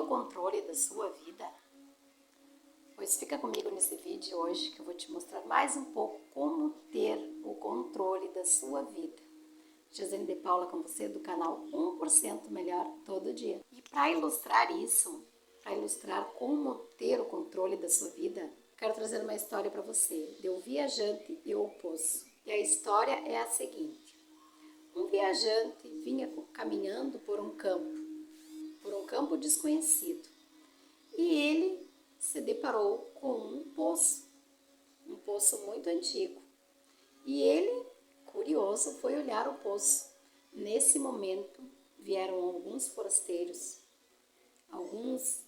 controle da sua vida? Pois fica comigo nesse vídeo hoje que eu vou te mostrar mais um pouco como ter o controle da sua vida. Josiane de Paula com você do canal 1% Melhor Todo Dia. E para ilustrar isso, para ilustrar como ter o controle da sua vida, quero trazer uma história para você, de um viajante e o poço. E a história é a seguinte: um viajante vinha caminhando por um campo desconhecido, e ele se deparou com um poço muito antigo. E ele, curioso, foi olhar o poço. Nesse momento, vieram alguns forasteiros. Alguns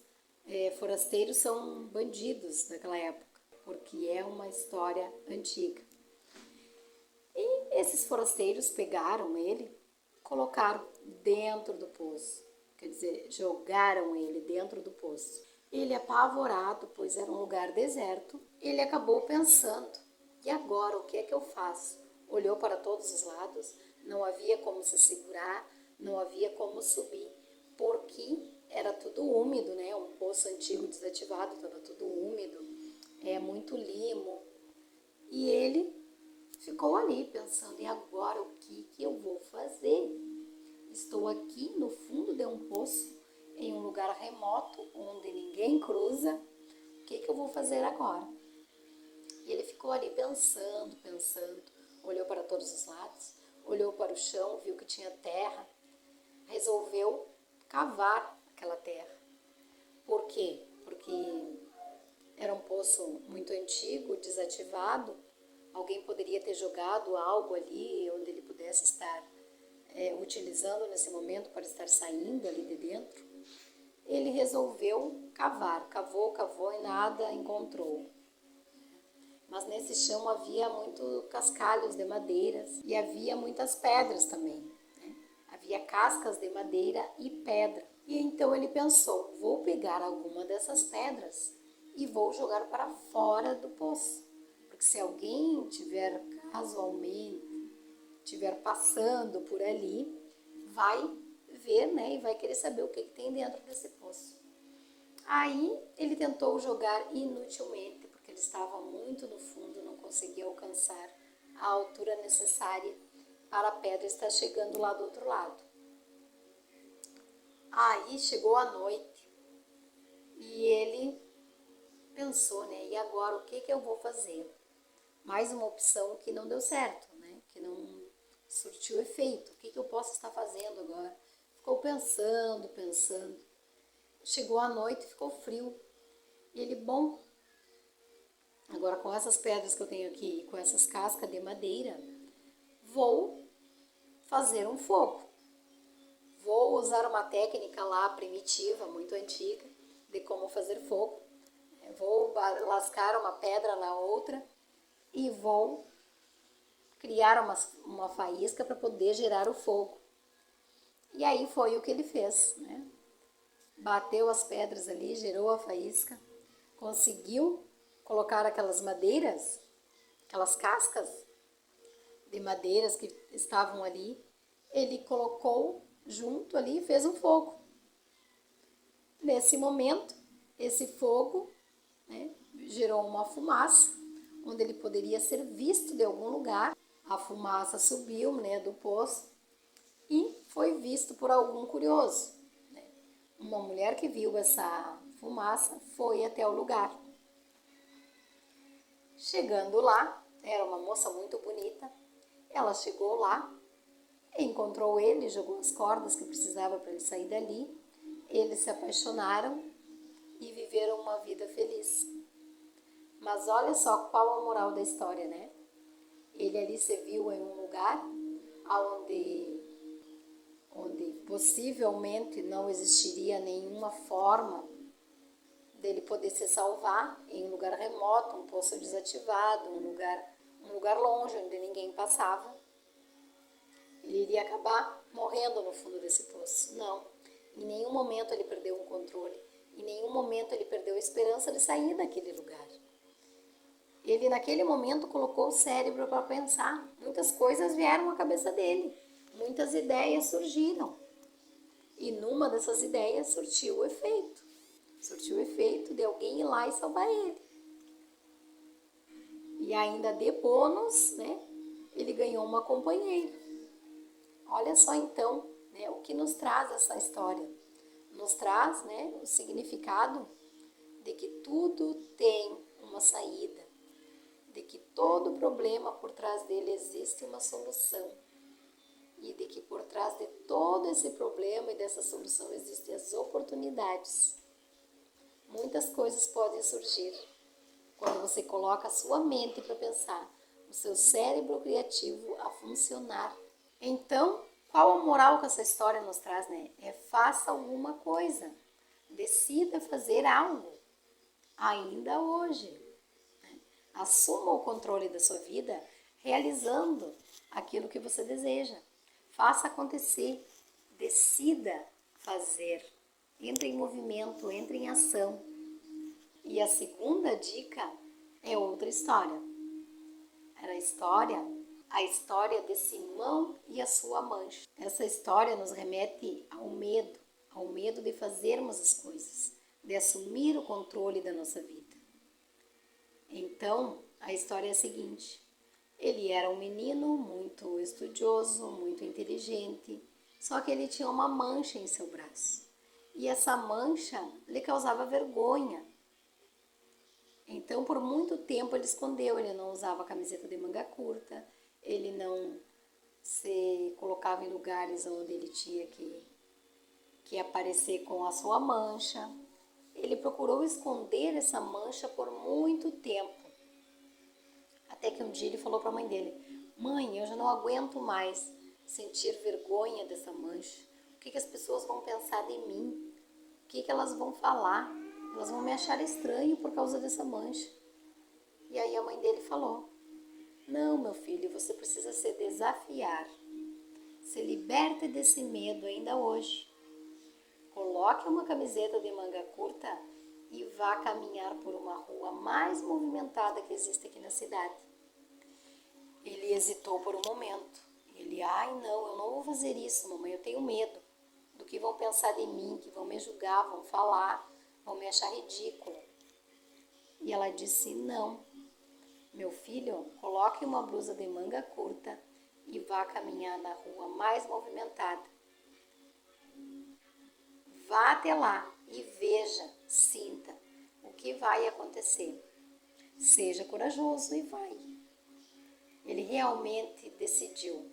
forasteiros são bandidos daquela época, porque é uma história antiga. E esses forasteiros pegaram ele, colocaram dentro do poço, quer dizer, jogaram ele dentro do poço. Ele, apavorado, pois era um lugar deserto, ele acabou pensando: e agora, o que é que eu faço? Olhou para todos os lados, não havia como se segurar, não havia como subir, porque era tudo úmido, né? Um poço antigo desativado, estava tudo úmido, muito limo. E ele ficou ali pensando: e agora, o que eu vou fazer? Estou aqui no fundo de um poço, em um lugar remoto, onde ninguém cruza. O que eu vou fazer agora? E ele ficou ali pensando, olhou para todos os lados, olhou para o chão, viu que tinha terra, resolveu cavar aquela terra. Por quê? Porque era um poço muito antigo, desativado. Alguém poderia ter jogado algo ali onde ele pudesse estar utilizando nesse momento para estar saindo ali de dentro. Ele resolveu cavar, cavou e nada encontrou. Mas nesse chão havia muitos cascalhos de madeiras e havia muitas pedras também, né? Havia cascas de madeira e pedra. E então ele pensou: vou pegar alguma dessas pedras e vou jogar para fora do poço. Porque se alguém tiver passando por ali, vai ver, né, e vai querer saber o que tem dentro desse poço. Aí ele tentou jogar inutilmente, porque ele estava muito no fundo, não conseguia alcançar a altura necessária para a pedra estar chegando lá do outro lado. Aí chegou a noite e ele pensou, né, e agora o que eu vou fazer? Mais uma opção que não deu certo, né, que não surtiu efeito. O que eu posso estar fazendo agora? Ficou pensando. Chegou a noite e ficou frio. E ele, agora com essas pedras que eu tenho aqui, com essas cascas de madeira, vou fazer um fogo. Vou usar uma técnica lá primitiva, muito antiga, de como fazer fogo. Vou lascar uma pedra na outra e vou criar uma faísca para poder gerar o fogo. E aí foi o que ele fez, né? Bateu as pedras ali, gerou a faísca, conseguiu colocar aquelas madeiras, aquelas cascas de madeiras que estavam ali, ele colocou junto ali e fez um fogo. Nesse momento, esse fogo, né, gerou uma fumaça, onde ele poderia ser visto de algum lugar. A fumaça subiu, né, do poço e foi visto por algum curioso. Uma mulher que viu essa fumaça foi até o lugar. Chegando lá, era uma moça muito bonita. Ela chegou lá, encontrou ele, jogou as cordas que precisava para ele sair dali. Eles se apaixonaram e viveram uma vida feliz. Mas olha só qual a moral da história, né? Ele ali se viu em um lugar onde possivelmente não existiria nenhuma forma dele poder se salvar, em um lugar remoto, um poço desativado, um lugar longe onde ninguém passava. Ele iria acabar morrendo no fundo desse poço. Não, em nenhum momento ele perdeu o controle, em nenhum momento ele perdeu a esperança de sair daquele lugar. Ele naquele momento colocou o cérebro para pensar. Muitas coisas vieram à cabeça dele, muitas ideias surgiram. E numa dessas ideias surtiu o efeito. Surtiu o efeito de alguém ir lá e salvar ele. E ainda de bônus, né, ele ganhou uma companheira. Olha só então, né, o que nos traz essa história. Nos traz, né, o significado de que tudo tem uma saída, de que todo problema por trás dele existe uma solução e de que por trás de todo esse problema e dessa solução existem as oportunidades. Muitas coisas podem surgir quando você coloca a sua mente para pensar, o seu cérebro criativo a funcionar. Então, qual a moral que essa história nos traz, né? É faça alguma coisa, decida fazer algo, ainda hoje. Assuma o controle da sua vida realizando aquilo que você deseja. Faça acontecer, decida fazer, entre em movimento, entre em ação. E a segunda dica é outra história. Era a história de Simão e a sua mancha. Essa história nos remete ao medo de fazermos as coisas, de assumir o controle da nossa vida. Então, a história é a seguinte: ele era um menino muito estudioso, muito inteligente, só que ele tinha uma mancha em seu braço. E essa mancha lhe causava vergonha. Então, por muito tempo ele escondeu, ele não usava camiseta de manga curta, ele não se colocava em lugares onde ele tinha que aparecer com a sua mancha. Ele procurou esconder essa mancha por muito tempo. Até que um dia ele falou para a mãe dele: mãe, eu já não aguento mais sentir vergonha dessa mancha. O que as pessoas vão pensar de mim? O que elas vão falar? Elas vão me achar estranho por causa dessa mancha. E aí a mãe dele falou: não, meu filho, você precisa se desafiar. Se liberte desse medo ainda hoje. Coloque uma camiseta de manga curta e vá caminhar por uma rua mais movimentada que existe aqui na cidade. Ele hesitou por um momento. Ele: ai não, eu não vou fazer isso, mamãe, eu tenho medo do que vão pensar de mim, que vão me julgar, vão falar, vão me achar ridículo. E ela disse: não, meu filho, coloque uma blusa de manga curta e vá caminhar na rua mais movimentada. Vá até lá e veja, sinta o que vai acontecer. Seja corajoso e vai. Ele realmente decidiu: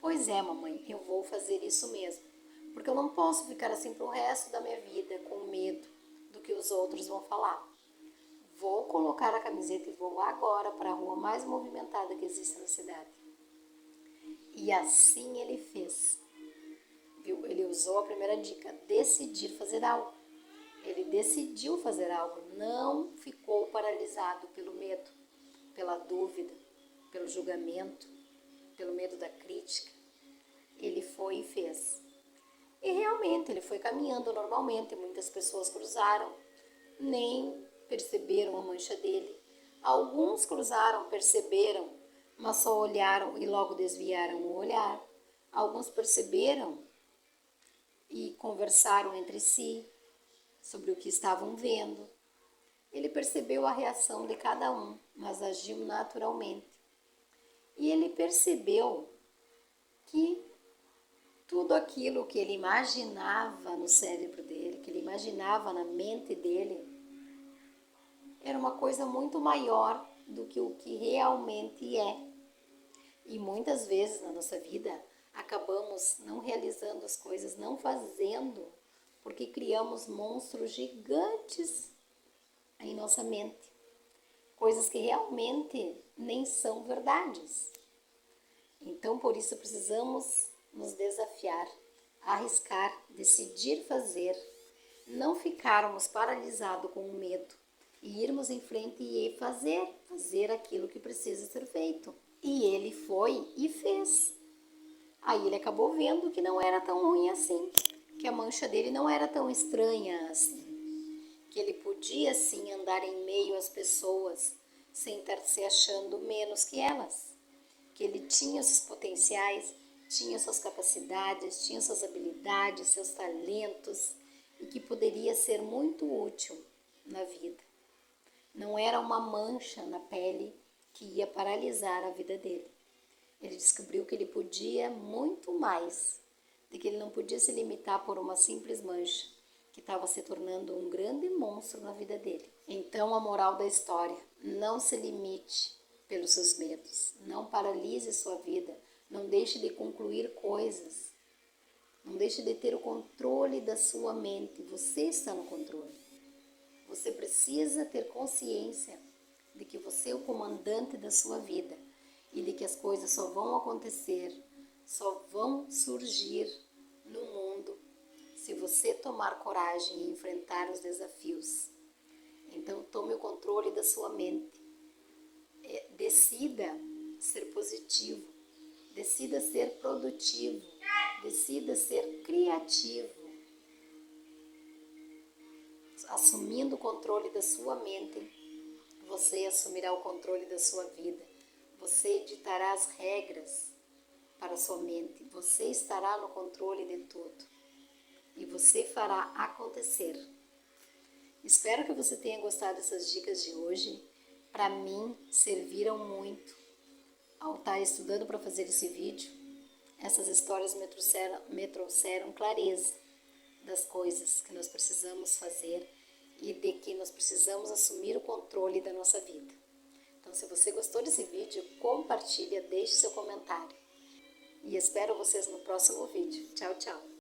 pois é, mamãe, eu vou fazer isso mesmo, porque eu não posso ficar assim pro resto da minha vida com medo do que os outros vão falar. Vou colocar a camiseta e vou agora para a rua mais movimentada que existe na cidade. E assim ele fez. Viu? Ele usou a primeira dica: decidir fazer algo. Ele decidiu fazer algo, não ficou paralisado pelo medo, pela dúvida, pelo julgamento, pelo medo da crítica. Ele foi e fez. E realmente ele foi caminhando normalmente, muitas pessoas cruzaram, nem perceberam a mancha dele. Alguns cruzaram, perceberam, mas só olharam e logo desviaram o olhar. Alguns perceberam e conversaram entre si sobre o que estavam vendo. Ele percebeu a reação de cada um, mas agiu naturalmente. E ele percebeu que tudo aquilo que ele imaginava no cérebro dele, que ele imaginava na mente dele, era uma coisa muito maior do que o que realmente é. E muitas vezes na nossa vida acabamos não realizando as coisas, não fazendo, porque criamos monstros gigantes em nossa mente. Coisas que realmente nem são verdades. Então, por isso, precisamos nos desafiar, arriscar, decidir fazer, não ficarmos paralisados com o medo e irmos em frente e fazer aquilo que precisa ser feito. E ele foi e fez. Aí ele acabou vendo que não era tão ruim assim, que a mancha dele não era tão estranha assim, que ele podia sim andar em meio às pessoas sem estar se achando menos que elas, que ele tinha seus potenciais, tinha suas capacidades, tinha suas habilidades, seus talentos, e que poderia ser muito útil na vida. Não era uma mancha na pele que ia paralisar a vida dele. Ele descobriu que ele podia muito mais, de que ele não podia se limitar por uma simples mancha, que estava se tornando um grande monstro na vida dele. Então, a moral da história: não se limite pelos seus medos, não paralise sua vida, não deixe de concluir coisas, não deixe de ter o controle da sua mente. Você está no controle. Você precisa ter consciência de que você é o comandante da sua vida e de que as coisas só vão acontecer, só vão surgir no mundo se você tomar coragem e enfrentar os desafios. Então, tome o controle da sua mente. Decida ser positivo, decida ser produtivo, decida ser criativo. Assumindo o controle da sua mente, você assumirá o controle da sua vida. Você editará as regras para a sua mente. Você estará no controle de tudo. E você fará acontecer. Espero que você tenha gostado dessas dicas de hoje. Para mim, serviram muito ao estar estudando para fazer esse vídeo. Essas histórias me trouxeram clareza das coisas que nós precisamos fazer e de que nós precisamos assumir o controle da nossa vida. Então, se você gostou desse vídeo, compartilha, deixe seu comentário. E espero vocês no próximo vídeo. Tchau, tchau!